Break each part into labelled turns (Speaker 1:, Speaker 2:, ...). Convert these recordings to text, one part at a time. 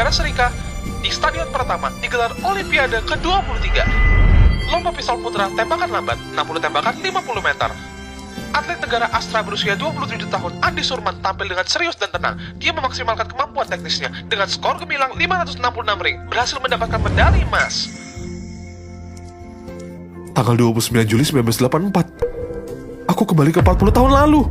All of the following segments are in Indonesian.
Speaker 1: Negara Serikat di Stadion Pertama digelar Olimpiade ke-23. Lomba pistol putra tembakan lambat 60 tembakan 50 meter. Atlet negara Astra berusia 27 tahun Andi Surman tampil dengan serius dan tenang. Dia memaksimalkan kemampuan teknisnya dengan skor gemilang 566 ring, berhasil mendapatkan medali emas.
Speaker 2: Tanggal 29 Juli 1984. Aku kembali ke 40 tahun lalu.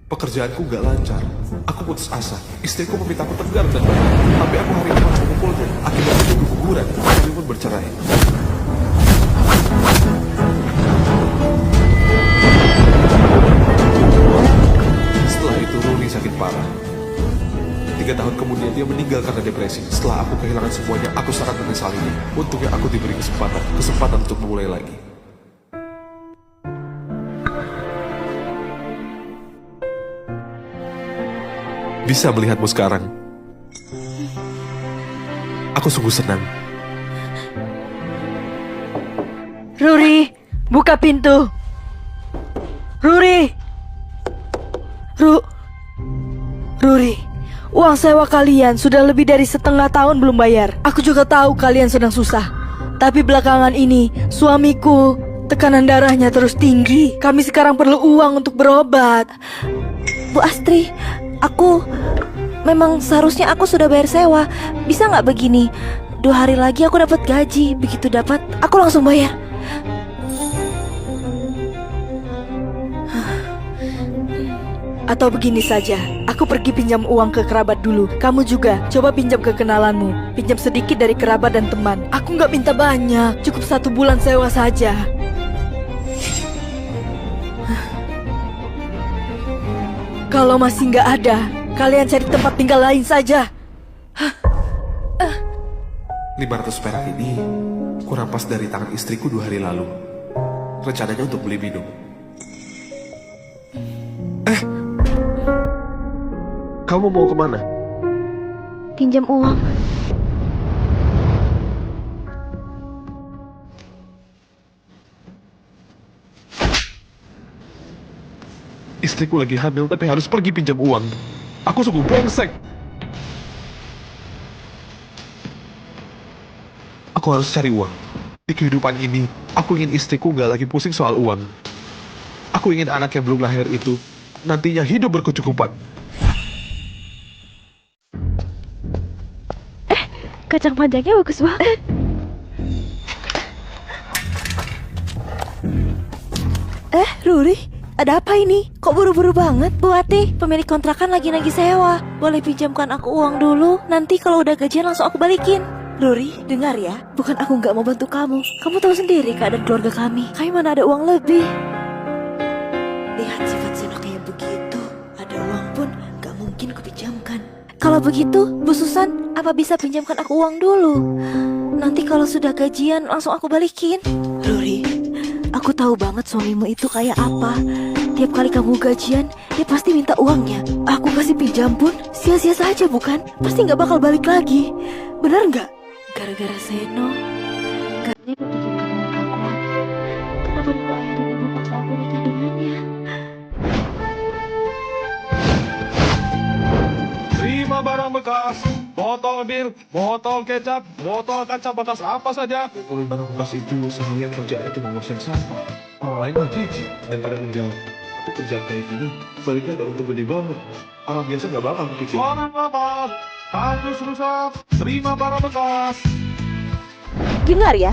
Speaker 2: Pekerjaanku gak lancar. Aku putus asa. Istriku memintaku tegar dan baik. Tapi aku hari ini harus memukulnya. Akibatnya dia keguguran. Kami pun bercerai. Setelah itu Rooney sakit parah. 3 tahun kemudian dia meninggal karena depresi. Setelah aku kehilangan semuanya, aku sangat menyesalinya. Untungnya aku diberi kesempatan untuk memulai lagi. Bisa melihatmu sekarang. Aku sungguh senang.
Speaker 3: Ruri, buka pintu. Ruri. Ruri, uang sewa kalian sudah lebih dari setengah tahun belum bayar. Aku juga tahu kalian sedang susah. Tapi belakangan ini, suamiku tekanan darahnya terus tinggi. Kami sekarang perlu uang untuk berobat.
Speaker 4: Bu Astri, memang seharusnya aku sudah bayar sewa. Bisa nggak begini? 2 hari lagi aku dapat gaji. Begitu dapat, aku langsung bayar.
Speaker 3: Atau begini saja, aku pergi pinjam uang ke kerabat dulu. Kamu juga, coba pinjam ke kenalanmu. Pinjam sedikit dari kerabat dan teman. Aku nggak minta banyak, cukup 1 bulan sewa saja. Kalau masih nggak ada, kalian cari tempat tinggal lain saja.
Speaker 2: 500 perak ini kurang pas dari tangan istriku 2 hari lalu. Rencananya untuk beli minum. Kamu mau kemana?
Speaker 4: Pinjam uang.
Speaker 2: Istriku lagi hamil tapi harus pergi pinjam uang. Aku sungguh brengsek. Aku harus cari uang. Di kehidupan ini, aku ingin istriku gak lagi pusing soal uang. Aku ingin anak yang belum lahir itu nantinya hidup berkecukupan.
Speaker 4: Kacang panjangnya bagus banget. Ruri, ada apa ini? Kok buru-buru banget? Bu Ati, pemilik kontrakan lagi nagih sewa. Boleh pinjamkan aku uang dulu? Nanti kalau udah gajian langsung aku balikin. Ruri, dengar ya. Bukan aku nggak mau bantu kamu. Kamu tahu sendiri keadaan keluarga kami. Kami mana ada uang lebih. Lihat sifat Seno kayak begitu. Ada uang pun nggak mungkin kupinjamkan. Kalau begitu, Bu Susan, apa bisa pinjamkan aku uang dulu? Nanti kalau sudah gajian langsung aku balikin. Ruri, aku tahu banget suamimu itu kayak apa. Tiap kali kamu gajian, dia pasti minta uangnya. Aku kasih pinjam pun sia-sia saja bukan? Pasti nggak bakal balik lagi. Benar nggak? Gara-gara Seno, katanya kupinjamkan uang kamu lagi. Kenapa dulu akhirnya ibu paksa aku nikah dengannya?
Speaker 5: Terima barang bekas, botol bir, botol kecap, botol kaca bekas apa saja. Botol barang bekas itu seharian kerjanya cuma ngurusin sampah. Orang lain mah jijik dan pada menjauh. Aku kerja kayak gini, baliknya gak untuk gede banget. Orang biasa gak bakal kepikir. Barang bekas, kardus rusak, terima barang bekas.
Speaker 4: Dengar ya,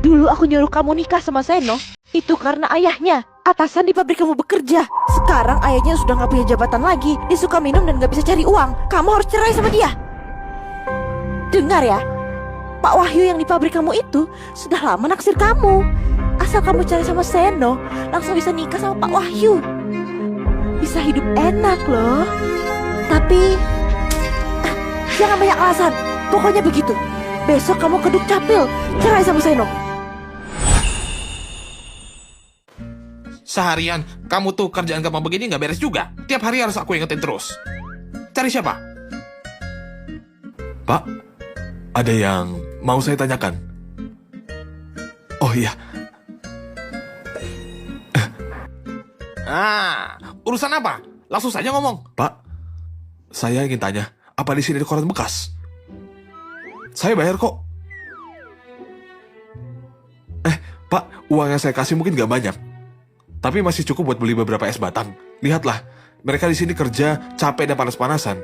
Speaker 4: dulu aku nyuruh kamu nikah sama Seno itu karena ayahnya atasan di pabrik kamu bekerja. Sekarang ayahnya sudah gak punya jabatan lagi. Dia suka minum dan gak bisa cari uang. Kamu harus cerai sama dia. Dengar ya, Pak Wahyu yang di pabrik kamu itu sudah lama naksir kamu. Asal kamu cerai sama Seno, langsung bisa nikah sama Pak Wahyu. Bisa hidup enak loh. Tapi jangan banyak alasan. Pokoknya begitu. Besok kamu ke Dukcapil, cerai sama Seno.
Speaker 1: Seharian, kamu tuh kerjaan gampang begini nggak beres juga. Tiap hari harus aku ingetin terus. Cari siapa?
Speaker 2: Pak, ada yang mau saya tanyakan? Oh iya.
Speaker 5: Urusan apa? Langsung saja ngomong.
Speaker 2: Pak, saya ingin tanya, apa di sini ada koran bekas? Saya bayar kok. Pak, uang yang saya kasih mungkin gak banyak, tapi masih cukup buat beli beberapa es batang. Lihatlah, mereka di sini kerja capek dan panas-panasan.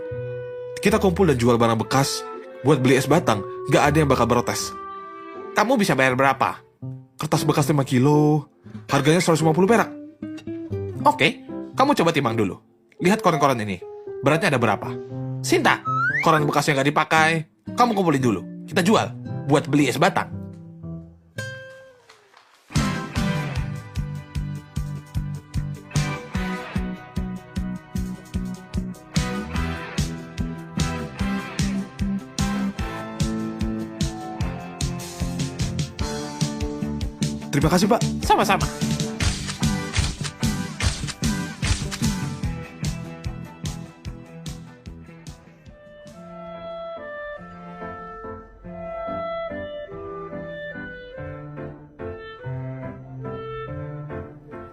Speaker 2: Kita kumpul dan jual barang bekas buat beli es batang, gak ada yang bakal protes.
Speaker 5: Kamu bisa bayar berapa?
Speaker 2: Kertas bekas 5 kilo, harganya 150 perak.
Speaker 5: Oke, kamu coba timbang dulu. Lihat koran-koran ini. Beratnya ada berapa? Sinta, koran bekas yang gak dipakai, kamu kumpulin dulu. Kita jual buat beli es batang.
Speaker 2: Terima kasih, Pak.
Speaker 5: Sama-sama.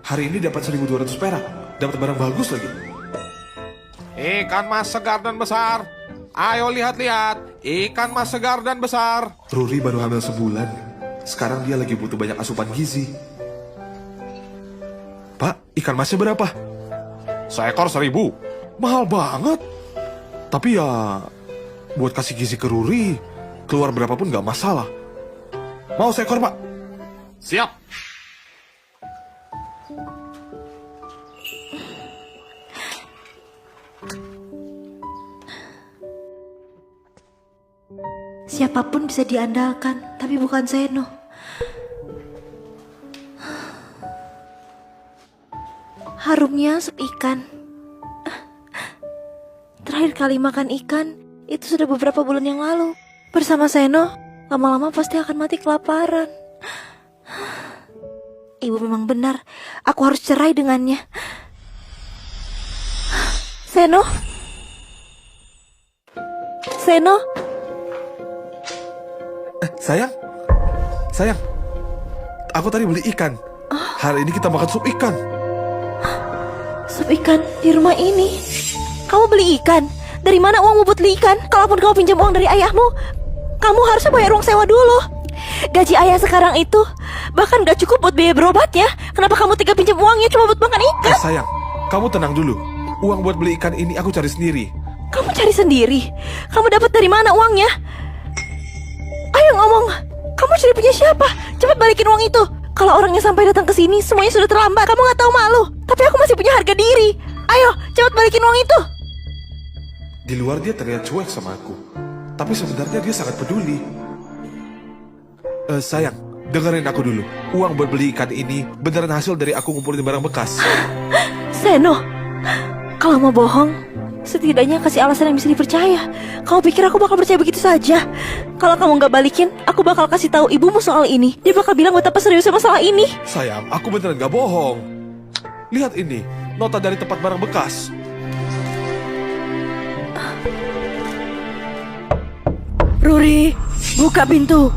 Speaker 2: Hari ini dapat 1.200 perak. Dapat barang bagus lagi.
Speaker 5: Ikan mas segar dan besar. Ayo lihat-lihat. Ikan mas segar dan besar.
Speaker 2: Ruri baru hamil sebulan. Sekarang dia lagi butuh banyak asupan gizi. Pak, ikan masnya berapa?
Speaker 5: Seekor 1.000.
Speaker 2: Mahal banget. Tapi ya, buat kasih gizi ke Ruri, keluar berapapun gak masalah. Mau seekor, Pak?
Speaker 5: Siap.
Speaker 4: Siapapun bisa diandalkan, tapi bukan Seno. Harumnya sup ikan. Terakhir kali makan ikan, itu sudah beberapa bulan yang lalu. Bersama Seno, lama-lama pasti akan mati kelaparan. Ibu memang benar, aku harus cerai dengannya. Seno? Seno?
Speaker 2: Sayang, aku tadi beli ikan. Hari ini kita makan sup ikan.
Speaker 4: Sup ikan di rumah ini. Kamu beli ikan? Dari mana uangmu buat beli ikan? Kalaupun kamu pinjam uang dari ayahmu, kamu harusnya bayar uang sewa dulu. Gaji ayah sekarang itu bahkan gak cukup buat biaya berobatnya. Kenapa kamu tega pinjam uangnya cuma buat makan ikan?
Speaker 2: Sayang, kamu tenang dulu. Uang buat beli ikan ini aku cari sendiri.
Speaker 4: Kamu cari sendiri? Kamu dapat dari mana uangnya? Ayo ngomong, kamu cari punya siapa? Cepat balikin uang itu. Kalau orangnya sampai datang ke sini, semuanya sudah terlambat. Kamu gak tahu malu. Tapi aku masih punya harga diri. Ayo, cepat balikin uang itu.
Speaker 2: Di luar dia terlihat cuek sama aku, tapi sebenarnya dia sangat peduli. Sayang, dengerin aku dulu. Uang buat beli ikan ini beneran hasil dari aku ngumpulin barang bekas.
Speaker 4: Seno, kalau mau bohong, setidaknya kasih alasan yang bisa dipercaya. Kamu pikir aku bakal percaya begitu saja? Kalau kamu gak balikin, aku bakal kasih tahu ibumu soal ini. Dia bakal bilang betapa seriusnya masalah ini.
Speaker 2: Sayang, aku beneran gak bohong. Lihat ini, nota dari tempat barang bekas.
Speaker 3: Ruri, buka pintu.